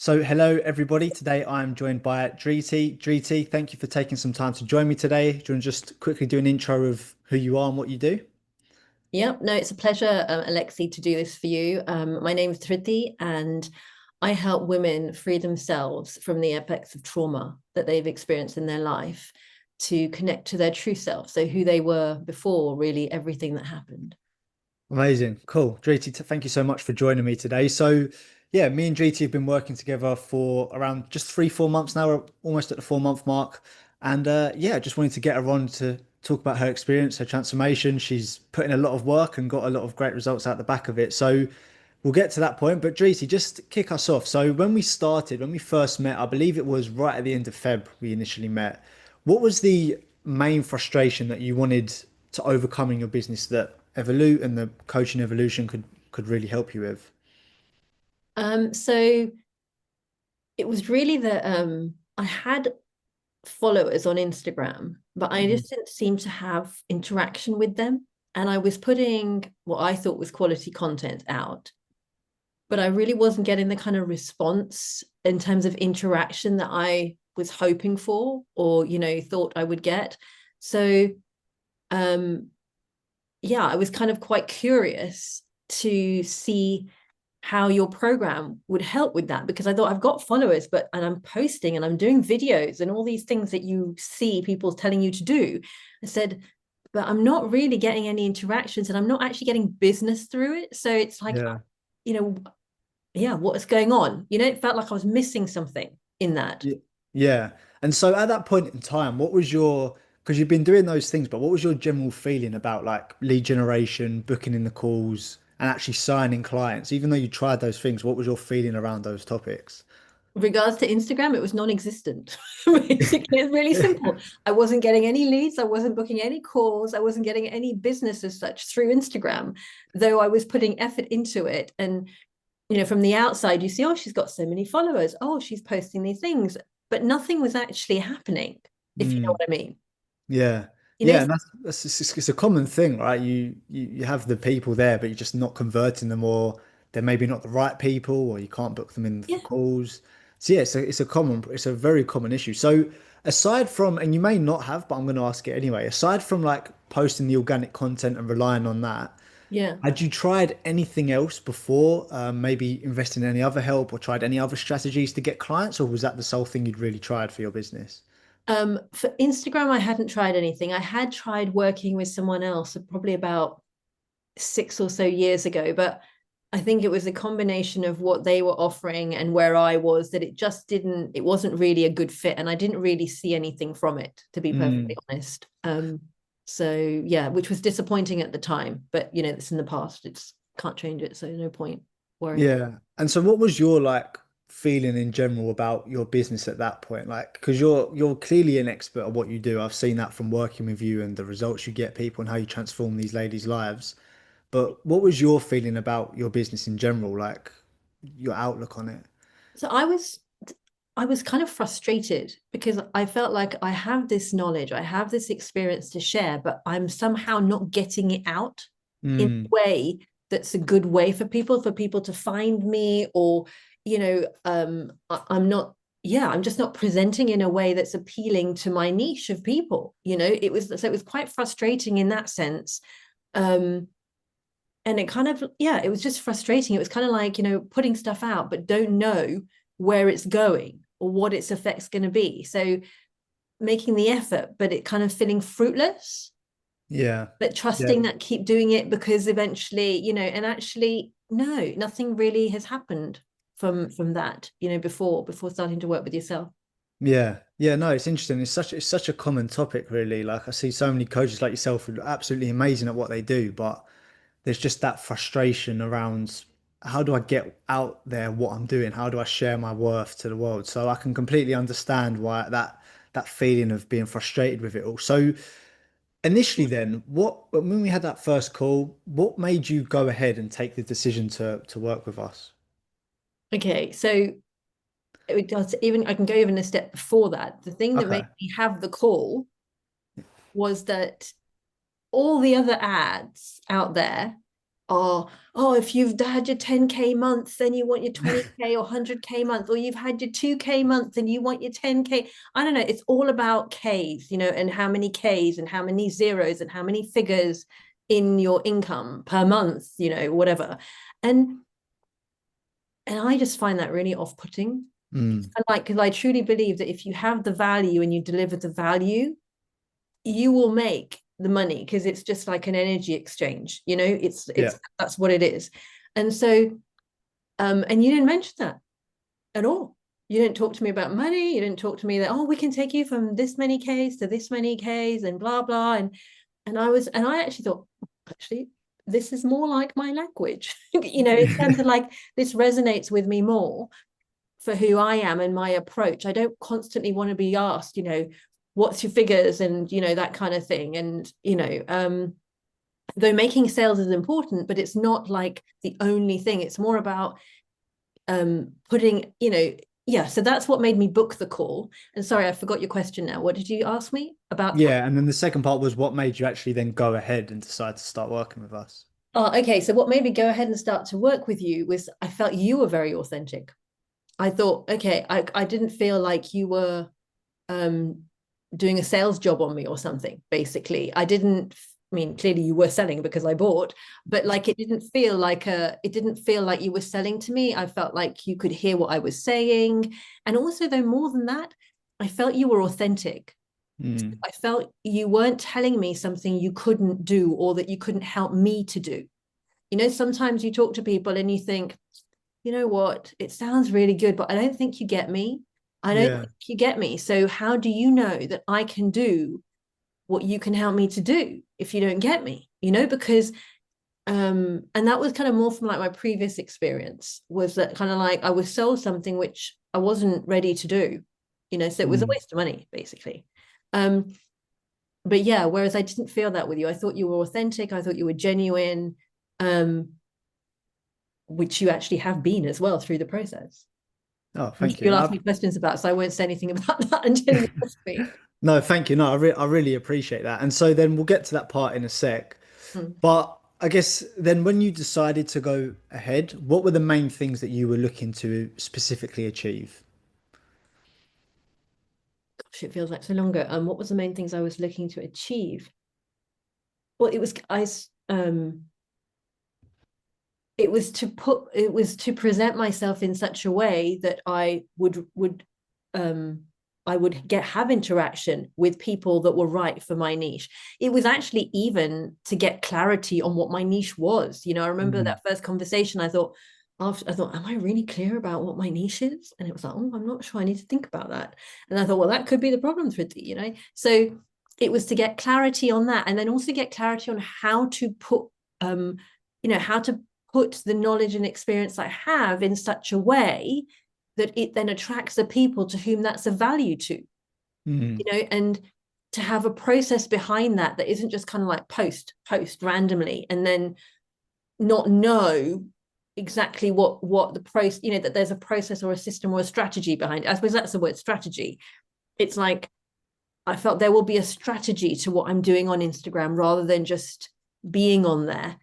So, hello everybody. Today I'm joined by Driti. Driti, thank you for taking some time to join me today. Do you want to just quickly do an intro of who you are and what you do? Yep, no, it's a pleasure, Alexi, to do this for you. My name is Thriti, and I help women free themselves from the effects of trauma that they've experienced in their life to connect to their true self. So, who they were before really everything that happened. Amazing. Cool. Driti, thank you so much for joining me today. Yeah, me and Driti have been working together for around just 3, 4 months now. We're almost at the 4 month mark. Yeah, just wanted to get her on to talk about her experience, her transformation. She's put in a lot of work and got a lot of great results out the back of it. So, we'll get to that point, but Dreesy, just kick us off. So when we first met, I believe it was right at the end of Feb we initially met. What was the main frustration that you wanted to overcome in your business that Evolute and the coaching evolution could really help you with? So it was really that I had followers on Instagram, but I Mhm. just didn't seem to have interaction with them. And I was putting what I thought was quality content out, but I really wasn't getting the kind of response in terms of interaction that I was hoping for or, thought I would get. So, um, yeah, I was kind of quite curious to see how your program would help with that because I thought I've got followers, but and I'm posting and I'm doing videos and all these things that you see people telling you to do. I said, but I'm not really getting any interactions and I'm not actually getting business through it. So it's like, Yeah. you know, yeah, what is going on? It felt like I was missing something in that. Yeah. Yeah. And so at that point in time, what was because you've been doing those things, but what was your general feeling about like lead generation, booking in the calls, and actually signing clients? Even though you tried those things, what was your feeling around those topics? With regards to Instagram, it was non-existent. Basically, it's really simple. I wasn't getting any leads, I wasn't booking any calls, I wasn't getting any business as such through Instagram, though I was putting effort into it. And from the outside, you see, oh, she's got so many followers. Oh, she's posting these things, but nothing was actually happening, if you know Mm. what I mean. Yeah. You know, Yeah, and that's it's a common thing, right? You have the people there, but you're just not converting them, or they're maybe not the right people, or you can't book them in for yeah, calls. So yeah, it's a very common issue. So aside from, and you may not have, but I'm going to ask it anyway. Aside from like posting the organic content and relying on that, yeah. had you tried anything else before? Maybe investing in any other help, or tried any other strategies to get clients, or was that the sole thing you'd really tried for your business? For Instagram, I hadn't tried anything. I had tried working with someone else probably about 6 or so years ago, but I think it was a combination of what they were offering and where I was that it wasn't really a good fit. And I didn't really see anything from it, to be perfectly Mm. honest. So yeah, which was disappointing at the time, but it's in the past. It's can't change it. So no point worrying. Yeah. And so what was your like feeling in general about your business at that point? Like, because you're clearly an expert at what you do. I've seen that from working with you and the results you get people and how you transform these ladies' lives. But what was your feeling about your business in general, like your outlook on it? So I was kind of frustrated because I felt like I have this knowledge, I have this experience to share, but I'm somehow not getting it out in a Mm, way that's a good way for people to find me, or I'm not. Yeah, I'm just not presenting in a way that's appealing to my niche of people. It was quite frustrating in that sense. Um, and it kind of, yeah, it was just frustrating. It was kind of like, putting stuff out but don't know where it's going or what its effects going to be, so making the effort but it kind of feeling fruitless, yeah. but Yeah. trusting that keep doing it because eventually, and actually no, nothing really has happened from that, before starting to work with yourself. Yeah. Yeah, no, it's interesting. It's such a common topic, really. Like I see so many coaches like yourself who are absolutely amazing at what they do, but there's just that frustration around how do I get out there what I'm doing? How do I share my worth to the world? So I can completely understand why that feeling of being frustrated with it all. So initially then, what when we had that first call, what made you go ahead and take the decision to work with us? Okay, so it does, even I can go even a step before that. The thing that made Okay. me have the call was that all the other ads out there are, oh, if you've had your 10K month, then you want your 20K or 100K month, or you've had your 2K month and you want your 10K. I don't know. It's all about Ks, and how many Ks and how many zeros and how many figures in your income per month, whatever. And I just find that really off-putting. Mm. Because I truly believe that if you have the value and you deliver the value, you will make the money, because it's just like an energy exchange. Yeah. It's that's what it is. And so and you didn't mention that at all. You didn't talk to me about money. You didn't talk to me that, oh, we can take you from this many Ks to this many Ks and blah blah. And I actually thought, actually, this is more like my language. In terms of like, this resonates with me more for who I am and my approach. I don't constantly want to be asked, what's your figures and that kind of thing. And though making sales is important, but it's not like the only thing. It's more about putting, yeah. So that's what made me book the call. And sorry, I forgot your question now. What did you ask me about? Yeah, and then the second part was what made you actually then go ahead and decide to start working with us? Oh, okay. So what made me go ahead and start to work with you was I felt you were very authentic. I thought, okay, I didn't feel like you were um, doing a sales job on me or something. Basically, I didn't. I mean, clearly you were selling because I bought, but like it didn't feel like you were selling to me. I felt like you could hear what I was saying, and also, though, more than that, I felt you were authentic. Mm. I felt you weren't telling me something you couldn't do or that you couldn't help me to do. Sometimes you talk to people and you think, you know what, it sounds really good, but I don't think you get me. I don't Yeah. think you get me. So how do you know that I can do what you can help me to do if you don't get me? Because and that was kind of more from like my previous experience, was that kind of like I was sold something which I wasn't ready to do, so it was a Mm. waste of money, basically. Um, but yeah, whereas I didn't feel that with you. I thought you were authentic, I thought you were genuine, um, which you actually have been as well through the process. Oh, I'm sure thank you. you'll ask me questions about, so I won't say anything about that until you ask me. No, thank you. No, I really appreciate that. And so then we'll get to that part in a sec. Hmm. But I guess then when you decided to go ahead, what were the main things that you were looking to specifically achieve? Gosh, it feels like so longer. What was the main things I was looking to achieve? Well, it was to present myself in such a way that um I would have interaction with people that were right for my niche. It was actually even to get clarity on what my niche was. I remember Mm. that first conversation. I thought, am I really clear about what my niche is? And it was like, oh, I'm not sure. I need to think about that. And I thought, well, that could be the problem, Thrity. So it was to get clarity on that, and then also get clarity on how to put how to put the knowledge and experience I have in such a way that it then attracts the people to whom that's of value to, Mm. and to have a process behind that that isn't just kind of like post randomly and then not know exactly what the process, that there's a process or a system or a strategy behind it. I suppose that's the word, strategy. It's like I felt there will be a strategy to what I'm doing on Instagram rather than just being on there.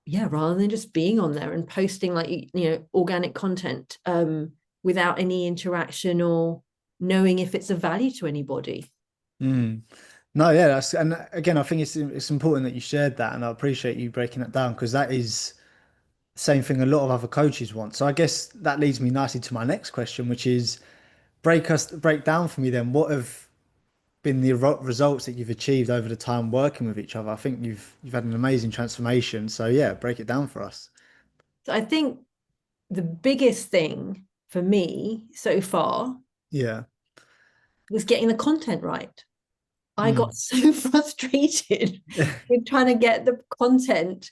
Yeah, rather than just being on there and posting like organic content without any interaction or knowing if it's of value to anybody. Mm. No, yeah, that's and again, I think it's important that you shared that, and I appreciate you breaking that down because that is the same thing a lot of other coaches want. So I guess that leads me nicely to my next question, which is break down for me then. What have been the results that you've achieved over the time working with each other? I think you've had an amazing transformation. So yeah, break it down for us. So I think the biggest thing for me so far Yeah. was getting the content right. I got Mm. so frustrated with trying to get the content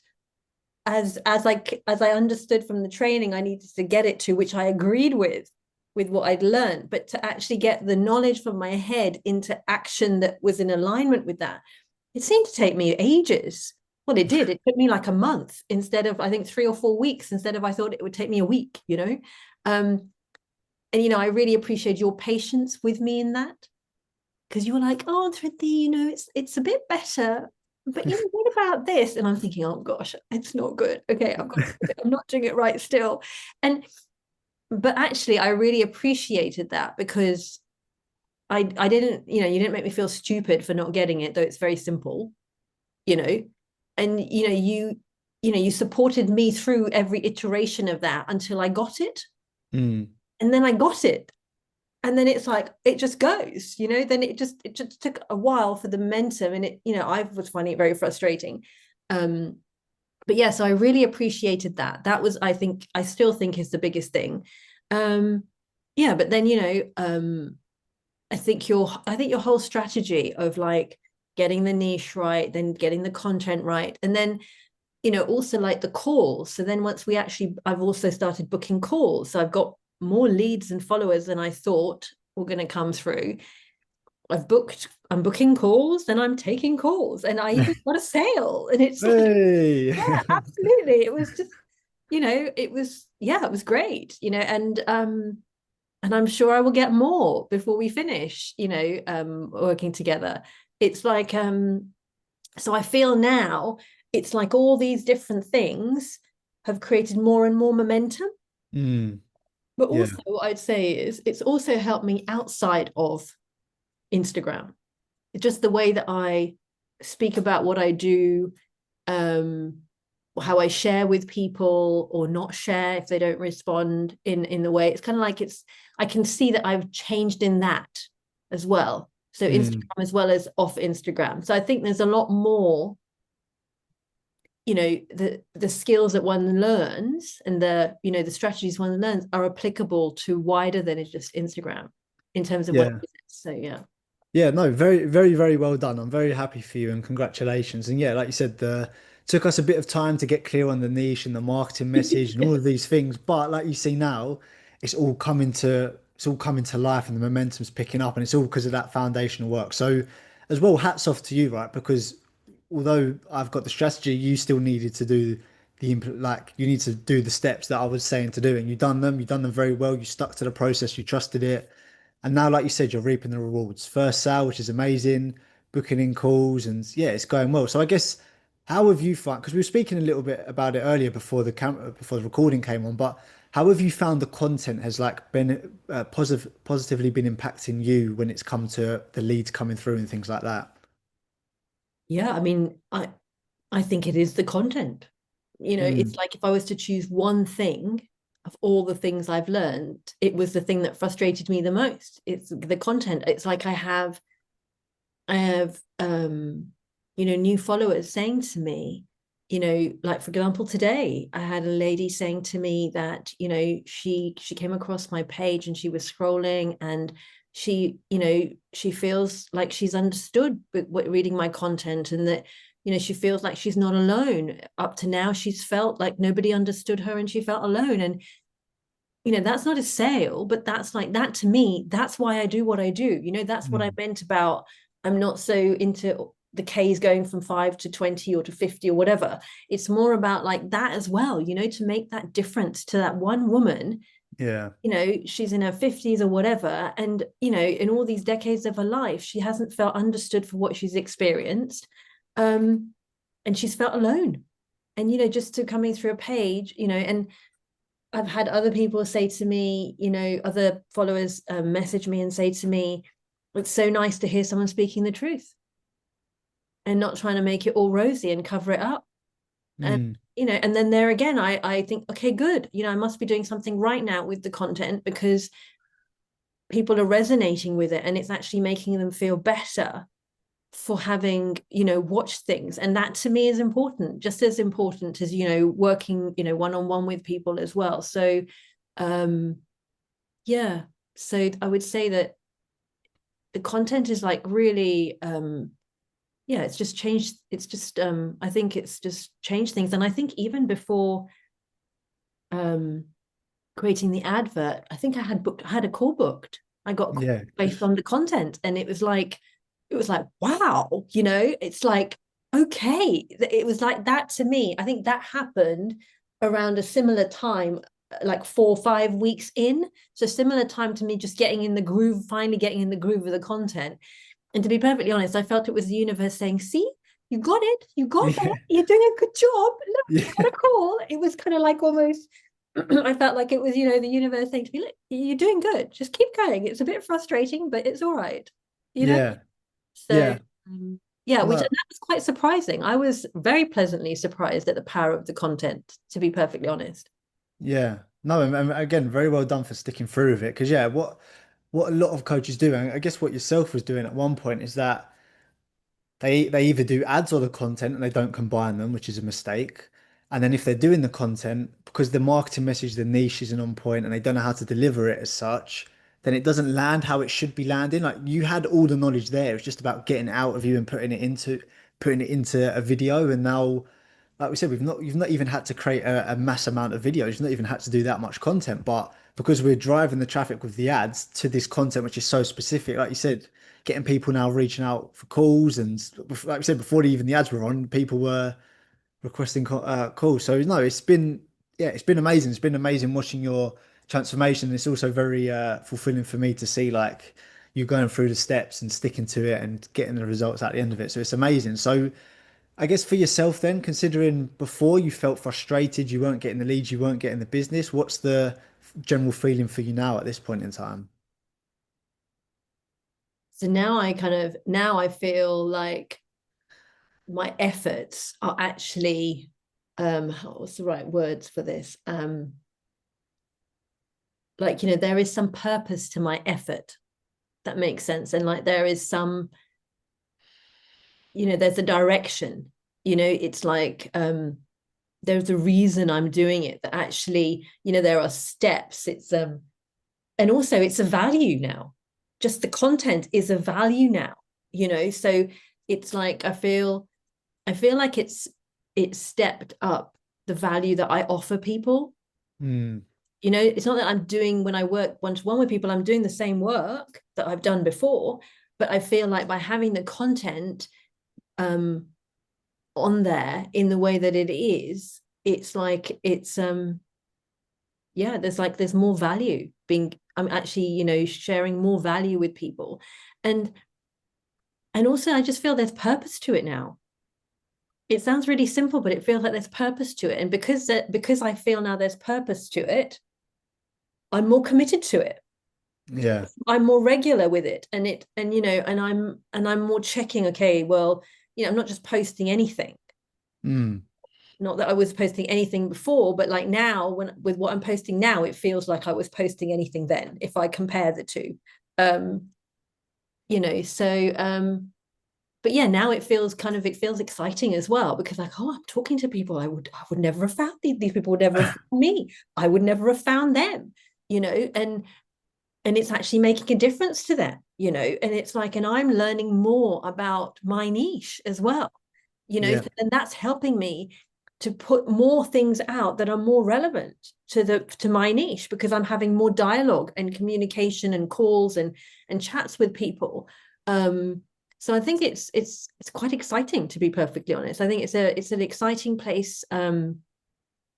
as I understood from the training I needed to get it to, which I agreed with what I'd learned, but to actually get the knowledge from my head into action that was in alignment with that, it seemed to take me ages. Well, it did. It took me like a month instead of, I think, 3 or 4 weeks, instead of, I thought it would take me a week. And I really appreciate your patience with me in that, because you were like, oh, Trinity, it's a bit better. but what about this? And I'm thinking, oh gosh, it's not good. Okay, I'm not doing it right still. And but actually I really appreciated that, because I didn't, you didn't make me feel stupid for not getting it, though it's very simple, you know. And you supported me through every iteration of that until I got it. Mm, And then I got it. And then it's like it just goes, then it just took a while for the momentum. And I was finding it very frustrating. Um, but yeah, so I really appreciated that. That was, I still think is the biggest thing. Um, yeah, but then I think your whole strategy of like getting the niche right, then getting the content right, and then also like the calls. So then once I've also started booking calls. So I've got more leads and followers than I thought were going to come through. I'm booking calls, and I'm taking calls, and I even got a sale. And it's like, hey. yeah, absolutely. It was just, it was great, and I'm sure I will get more before we finish, working together. It's like, so I feel now it's like all these different things have created more and more momentum. Mm, But yeah. also, what I'd say is it's also helped me outside of Instagram. Just the way that I speak about what I do, um, how I share with people or not share if they don't respond in the way. It's kind of like I can see that I've changed in that as well. So Instagram Mm, as well as off Instagram. So I think there's a lot more, the skills that one learns, and the strategies one learns are applicable to wider than just Instagram in terms of what yeah. it is. So yeah. Yeah, no, very, very, very well done. I'm very happy for you and congratulations. And yeah, like you said, the took us a bit of time to get clear on the niche and the marketing message and all of these things. But like you see now, it's all coming to life and the momentum's picking up and it's all because of that foundational work. So as well, hats off to you, right? Because although I've got the strategy, you still needed to do like you need to do the steps that I was saying to do, and you've done them very well. You stuck to the process, you trusted it, and now, like you said, you're reaping the rewards. First sale, which is amazing, booking in calls, and yeah, it's going well. So I guess, how have you found? Because we were speaking a little bit about it earlier before the recording came on, but how have you found the content has like been positively been impacting you when it's come to the leads coming through and things like that? Yeah, I mean, I think it is the content. It's Mm, like if I was to choose one thing of all the things I've learned, it was the thing that frustrated me the most. It's the content. It's like I have new followers saying to me, like for example, today I had a lady saying to me that, she came across my page and she was scrolling, and she feels like she's understood reading my content, and that she feels like she's not alone. Up to now she's felt like nobody understood her and she felt alone. And that's not a sale, but that's like that to me, that's why I do what I do. That's what I mm, meant about, I'm not so into the K's going from 5 to 20 or to 50 or whatever. It's more about like that as well, to make that difference to that one woman. yeah, She's in her 50s or whatever, and in all these decades of her life she hasn't felt understood for what she's experienced, um and she's felt alone. And just to coming through a page, and I've had other people say to me, other followers message me and say to me, it's so nice to hear someone speaking the truth and not trying to make it all rosy and cover it up. And, mm, and then there again, I think, okay, good. I must be doing something right now with the content, because people are resonating with it and it's actually making them feel better for having watched things. And that to me is important, just as important as working one-on-one with people as well. So um yeah, so I would say that the content is like really yeah, it's just changed. It's just I think it's just changed things. And I think even before um creating the advert, I think I had a call booked. I got a call yeah, based on the content, and it was like wow, it's like okay. It was like that to me. I think that happened around a similar time, like 4 or 5 weeks in. So similar time to me just getting in the groove, finally getting in the groove of the content. And to be perfectly honest, I felt it was the universe saying, see, You got it. You got that. Yeah. You're doing a good job. Look, you got Yeah. a call. It was kind of like almost, I felt like it was, the universe saying to me, look, you're doing good. Just keep going. It's a bit frustrating, but it's all right. You know? Yeah. So, Yeah. yeah, which and No. that was quite surprising. I was very pleasantly surprised at the power of the content, to be perfectly honest. Yeah. No, and again, very well done for sticking through with it. Because yeah, what a lot of coaches do, and I guess what yourself was doing at one point is that they either do ads or the content and they don't combine them, which is a mistake. And then if they're doing the content, because the marketing message, the niche isn't on point and they don't know how to deliver it as such, then it doesn't land how it should be landing. Like you had all the knowledge there. It's just about getting it out of you and putting it into a video. And now, like we said, you've not even had to create a mass amount of videos. You've not even had to do that much content. But because we're driving the traffic with the ads to this content, which is so specific, like you said, getting people now reaching out for calls and like we said before even the ads were on, people were requesting calls. So no, it's been amazing. It's been amazing watching your transformation. It's also very fulfilling for me to see like you going through the steps and sticking to it and getting the results at the end of it. So it's amazing. So I guess for yourself then, considering before you felt frustrated, you weren't getting the leads, you weren't getting the business, what's the general feeling for you now at this point in time? So now I feel like my efforts are actually what's the right words for this? Like, there is some purpose to my effort. That makes sense. And like there is some, there's a direction. It's like there's a reason I'm doing it, that actually, there are steps. It's and also it's a value now. Just the content is a value now, so it's like I feel like it's stepped up the value that I offer people. Hmm. It's not that I'm doing, when I work one-to-one with people, I'm doing the same work that I've done before, but I feel like by having the content um on there in the way that it is, it's like yeah, there's more value being, I'm actually, sharing more value with people. And also I just feel there's purpose to it now. It sounds really simple, but it feels like there's purpose to it. And because I feel now there's purpose to it, I'm more committed to it. Yeah. I'm more regular with it. And I'm more checking, okay, well, I'm not just posting anything. Hmm. Not that I was posting anything before, but like now, when with what I'm posting now, it feels like I was posting anything then, if I compare the two. Um, so but yeah, now it feels exciting as well, because like, oh, I'm talking to people I would never have found these people would never have found me. I would never have found them, and it's actually making a difference to them, and it's like, and I'm learning more about my niche as well, Yeah. and that's helping me to put more things out that are more relevant to my niche, because I'm having more dialogue and communication and calls and chats with people. So I think it's quite exciting, to be perfectly honest. I think it's an exciting place.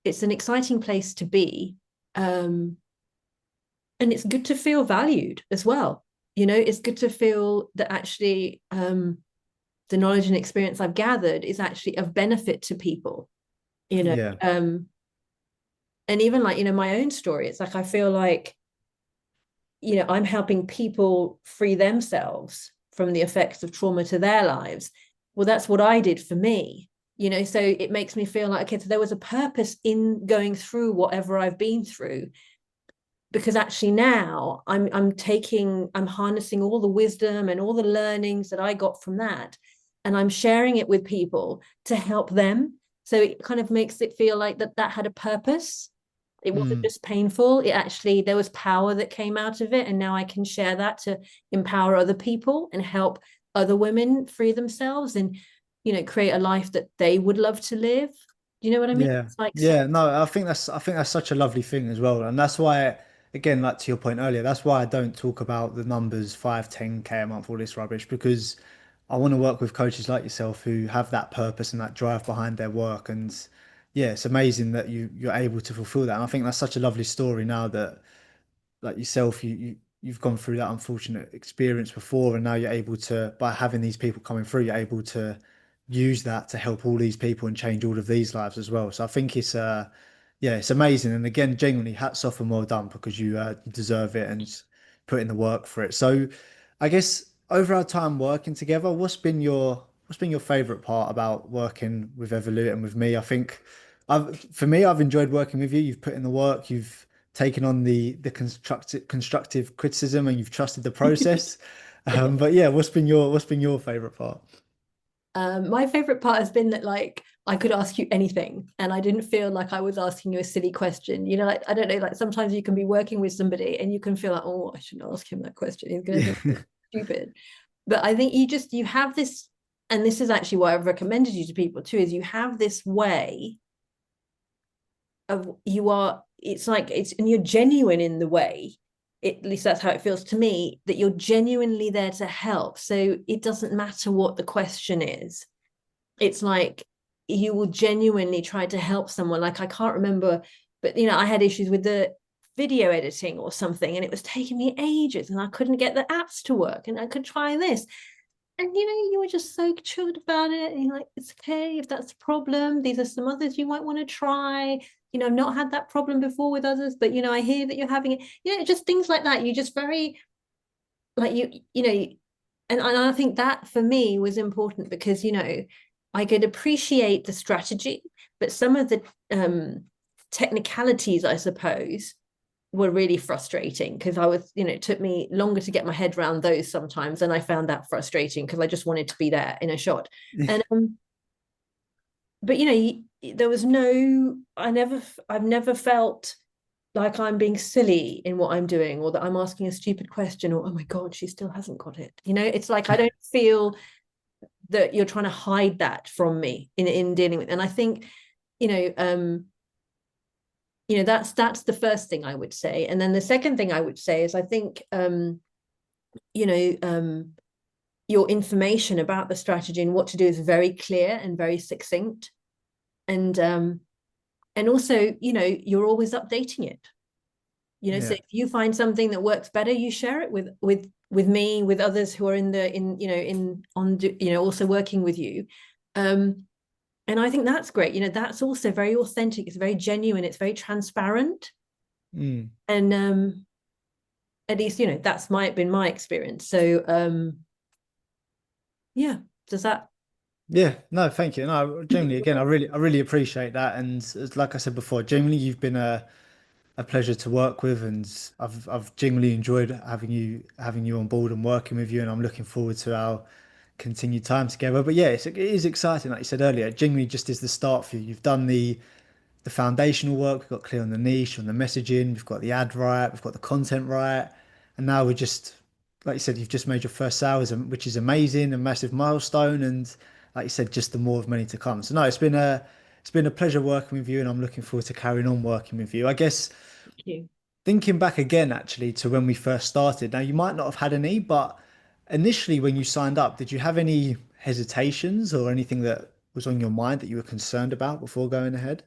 It's an exciting place to be. Um, and it's good to feel valued as well. It's good to feel that actually the knowledge and experience I've gathered is actually of benefit to people, you know. Yeah. And even like, my own story, it's like I feel like, I'm helping people free themselves from the effects of trauma to their lives. Well, that's what I did for me, so it makes me feel like, okay, so there was a purpose in going through whatever I've been through, because actually now I'm harnessing all the wisdom and all the learnings that I got from that, and I'm sharing it with people to help them. So it kind of makes it feel like that had a purpose. It wasn't Hmm. just painful. It actually, there was power that came out of it, and now I can share that to empower other people and help other women free themselves, and create a life that they would love to live. Do you know what I mean? Yeah, It's like so. yeah, no, I think that's such a lovely thing as well, and that's why, again, like to your point earlier, that's why I don't talk about the numbers 5, 10K a month, all this rubbish, because I want to work with coaches like yourself who have that purpose and that drive behind their work, and yeah, it's amazing that you're able to fulfill that, and I think that's such a lovely story now that like yourself, you've gone through that unfortunate experience before, and now you're able to, by having these people coming through, you're able to use that to help all these people and change all of these lives as well. So I think it's yeah, it's amazing. And again, genuinely hats off and well done because you deserve it and put in the work for it. So I guess over our time working together, what's been your favorite part about working with Evolut and with me? I think for me, I've enjoyed working with you. You've put in the work, you've taken on the constructive criticism and you've trusted the process. But yeah, what's been your favorite part? My favorite part has been that like I could ask you anything and I didn't feel like I was asking you a silly question. You know, like I don't know, like sometimes you can be working with somebody and you can feel like, oh, I shouldn't ask him that question. He's gonna Yeah. think it's stupid. But I think you have this, and this is actually why I've recommended you to people too, is you have this way of you are, it's like it's, and you're genuine in the way, at least that's how it feels to me, that you're genuinely there to help. So it doesn't matter what the question is. It's like you will genuinely try to help someone. Like I can't remember, but you know, I had issues with the video editing or something, and it was taking me ages, and I couldn't get the apps to work, and I could try this. And you know, you were just so chilled about it. And you're like, it's okay if that's a problem. These are some others you might want to try. You know, I've not had that problem before with others, but you know, I hear that you're having it. You know, just things like that. You just very like you know, and I think that for me was important because you know I could appreciate the strategy, but some of the technicalities, I suppose, were really frustrating because I was, you know, it took me longer to get my head around those sometimes, and I found that frustrating because I just wanted to be there in a shot. And but you know, there was no, I've never felt like I'm being silly in what I'm doing or that I'm asking a stupid question or oh my god she still hasn't got it, you know, it's like I don't feel that you're trying to hide that from me in dealing with. And I think you know you know that's the first thing I would say. And then the second thing I would say is I think you know your information about the strategy and what to do is very clear and very succinct. And also you know you're always updating it, you know, so Yeah. if you find something that works better you share it with me, with others who are in the in you know in on you know also working with you. And I think that's great, you know, that's also very authentic, it's very genuine, it's very transparent. Mm. And at least you know that's been my experience. So yeah, does that. Yeah, no, thank you. No, genuinely, again, I really appreciate that. And like I said before, genuinely, you've been a pleasure to work with, and I've genuinely enjoyed having you on board and working with you, and I'm looking forward to our continued time together. But yeah, it is exciting, like you said earlier. It genuinely just is the start for you. You've done the foundational work. We've got clear on the niche, on the messaging. We've got the ad right. We've got the content right, and now we're just like you said, you've just made your first sales, which is amazing, a massive milestone, and like you said, just the more of many to come. So no, it's been a pleasure working with you, and I'm looking forward to carrying on working with you. I guess Thank you. thinking back again, actually, to when we first started. Now, you might not have had any, but initially when you signed up, did you have any hesitations or anything that was on your mind that you were concerned about before going ahead?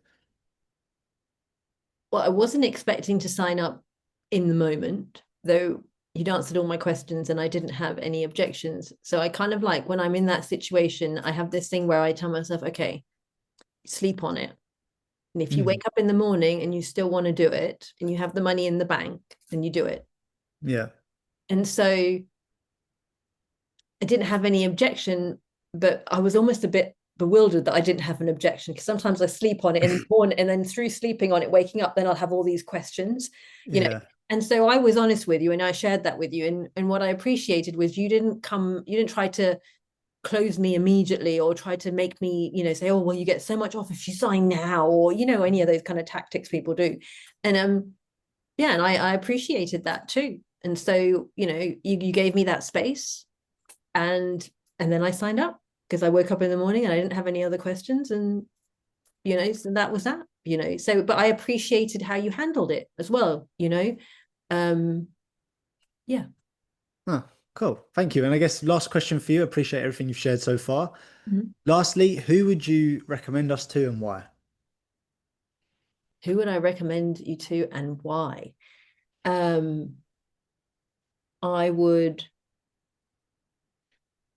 Well, I wasn't expecting to sign up in the moment, though you'd answered all my questions and I didn't have any objections. So I kind of like when I'm in that situation, I have this thing where I tell myself, okay, sleep on it. And if you Mm. wake up in the morning and you still want to do it and you have the money in the bank, then you do it. Yeah. And so I didn't have any objection, but I was almost a bit bewildered that I didn't have an objection because sometimes I sleep on it in the morning and then through sleeping on it, waking up, then I'll have all these questions, you know. Yeah. And so I was honest with you and I shared that with you. And what I appreciated was you didn't try to close me immediately or try to make me, you know, say, oh, well, you get so much off if you sign now, or, you know, any of those kind of tactics people do. And yeah, and I appreciated that too. And so, you know, you gave me that space and then I signed up because I woke up in the morning and I didn't have any other questions, and you know, so that was that, you know. So, but I appreciated how you handled it as well, you know. Um, yeah. Oh, cool. Thank you. And I guess last question for you. Appreciate everything you've shared so far. Mhm. Lastly, who would you recommend us to and why? Who would I recommend you to and why? Um, I would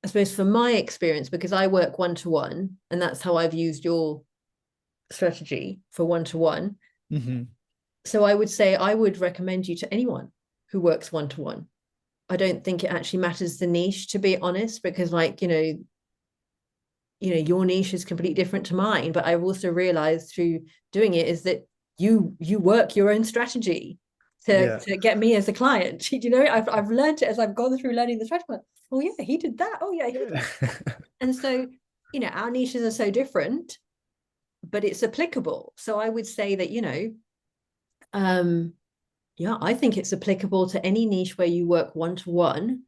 I suppose from my experience, because I work one to one, and that's how I've used your strategy for one to one. Hmm. So I would say I would recommend you to anyone who works one to one. I don't think it actually matters the niche, to be honest, because like, your niche is completely different to mine. But I've also realized through doing it is that you work your own strategy to Yeah. get me as a client. I've learned it as I've gone through learning the strategy. Oh yeah, he did that. Oh yeah, he did Yeah. that. And so, our niches are so different, but it's applicable. So I would say that, um, yeah, I think it's applicable to any niche where you work one to one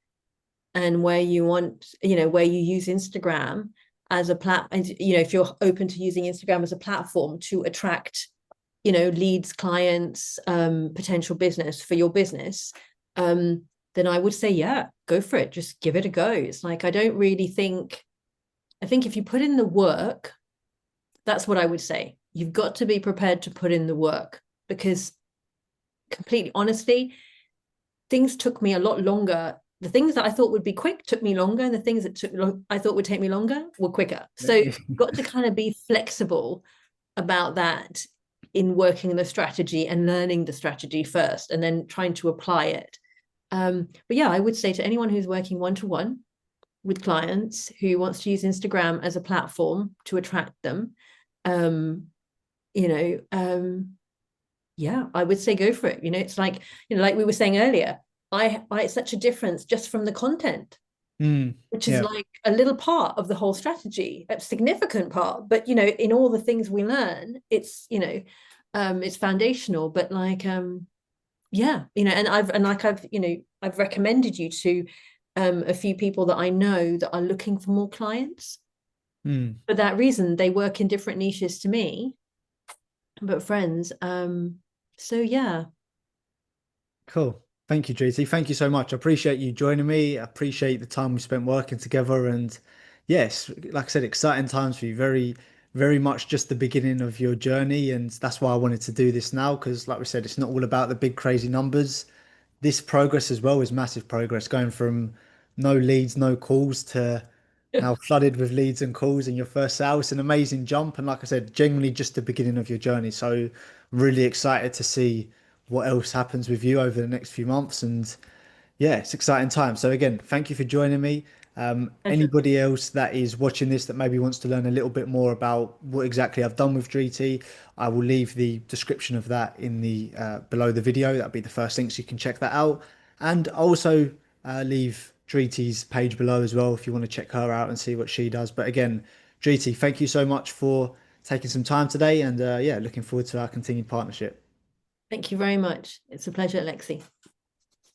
and where you want, where you use Instagram as a and if you're open to using Instagram as a platform to attract, leads, clients, potential business for your business, then I would say, yeah, go for it. Just give it a go. It's like, I think if you put in the work, that's what I would say. You've got to be prepared to put in the work because completely honestly, things took me a lot longer. The things that I thought would be quick took me longer, and the things that I thought would take me longer were quicker. So you've got to kind of be flexible about that in working the strategy and learning the strategy first, and then trying to apply it. But yeah, I would say to anyone who's working one to one with clients who wants to use Instagram as a platform to attract them, um, you know, yeah, I would say go for it. It's like, like we were saying earlier, it's such a difference just from the content, Mm, which is yeah. like a little part of the whole strategy, a significant part. But in all the things we learn, it's foundational. But like, yeah, I've recommended you to a few people that I know that are looking for more clients. Mm. For that reason, they work in different niches to me, but friends. So yeah, Cool. Thank you, JT. Thank you so much. I appreciate you joining me. I appreciate the time we spent working together. And yes, like I said, exciting times for you. Very, very much just the beginning of your journey. And that's why I wanted to do this now. Because, like we said, it's not all about the big, crazy numbers. This progress as well is massive progress, going from no leads, no calls to now flooded with leads and calls in your first sale. It's an amazing jump. And like I said, genuinely just the beginning of your journey. So really excited to see what else happens with you over the next few months. And yeah, it's exciting time. So again, thank you for joining me. pleasure. Anybody else that is watching this that maybe wants to learn a little bit more about what exactly I've done with GT, I will leave the description of that in the below the video. That'll be the first link, so you can check that out. And also leave GT's page below as well if you want to check her out and see what she does. But again, GT, thank you so much for taking some time today, and yeah, looking forward to our continued partnership. Thank you very much. It's a pleasure, Lexi.